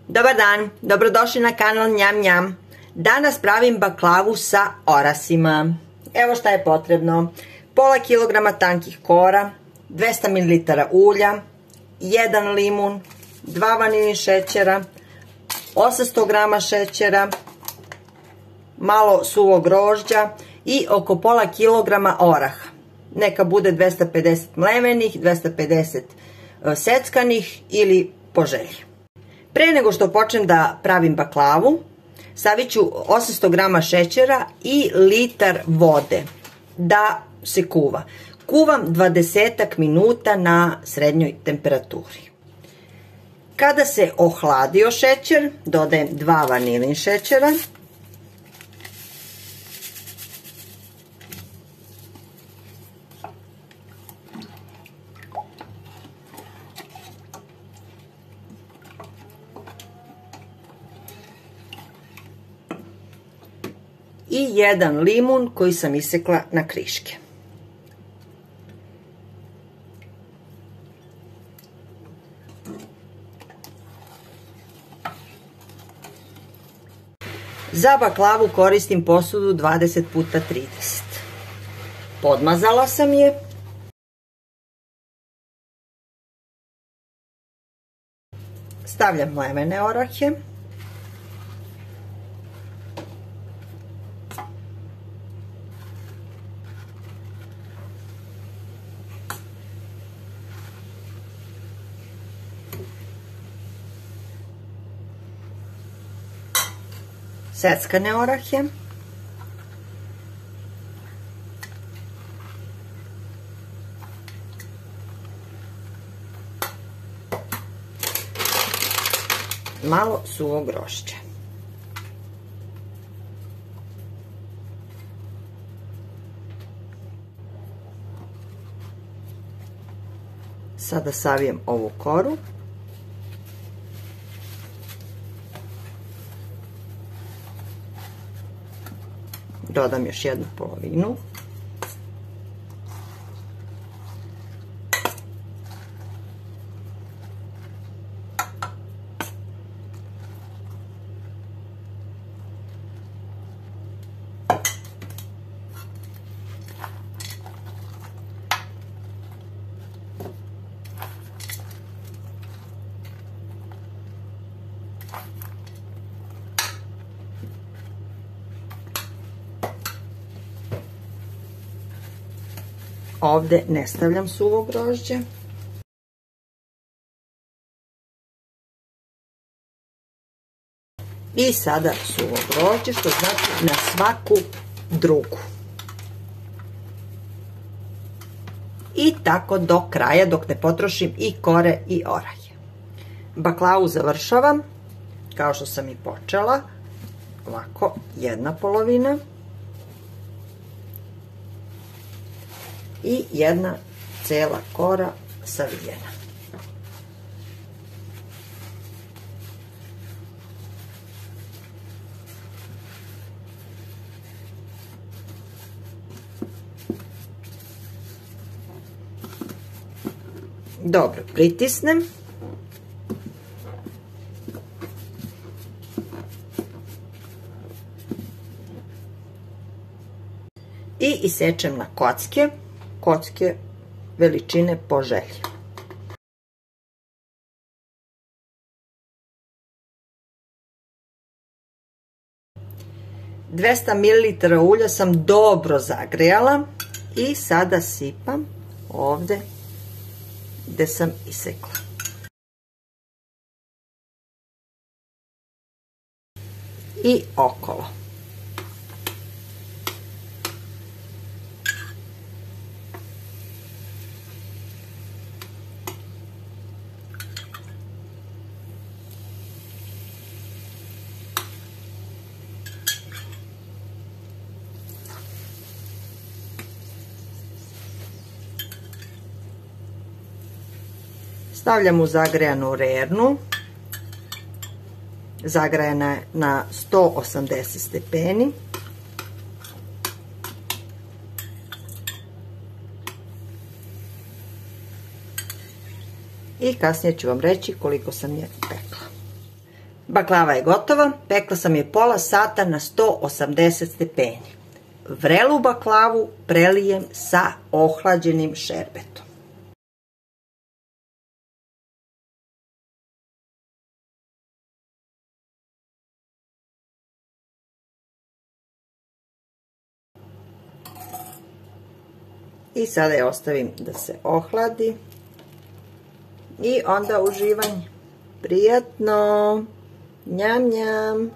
Dobar dan, dobrodošli na kanal Njam Njam. Danas pravim baklavu sa orasima. Evo šta je potrebno. Pola kilograma tankih kora, 200 ml ulja, 1 limun, 2 vanilin šećera, 800 g šećera, malo suvog grožđa i oko pola kilograma oraha. Neka bude 250 mlevenih, 250 seckanih ili po želji. Pre nego što počnem da pravim baklavu, stavit ću 800 g šećera i litar vode da se kuva. Kuvam 20 minuta na srednjoj temperaturi. Kada se ohladio šećer, dodajem 2 vanilin šećera. I 1 limun koji sam isekla na kriške. Za baklavu koristim posudu 20x30. Podmazala sam je. Stavljam mlevene orahe. Seckane orahe, malo suvog grožđa. Sada savijem ovu koru. Dodam još jednu polovinu. Ovde ne stavljam suvo grožđe. I sada suvo grožđe, što znači na svaku drugu. I tako do kraja, dok ne potrošim i kore i orahe. Baklavu završavam, kao što sam i počela. Ovako, jedna polovina. I jedna cela kora savijena. Dobro, pritisnem. I isečem na kocke. Kocke veličine po želji. Dvesta ml ulja sam dobro zagrejala i sada sipam ovde gde sam isekla. I okolo. Stavljam u zagrejanu rernu. Zagrejana je na 180 stepeni. I kasnije ću vam reći koliko sam je pekla. Baklava je gotova, pekla sam je pola sata na 180 stepeni. Vrelu baklavu prelijem sa ohlađenim šerbetom. I sada je ostavim da se ohladi i onda uživanje. Prijatno! Njam, njam!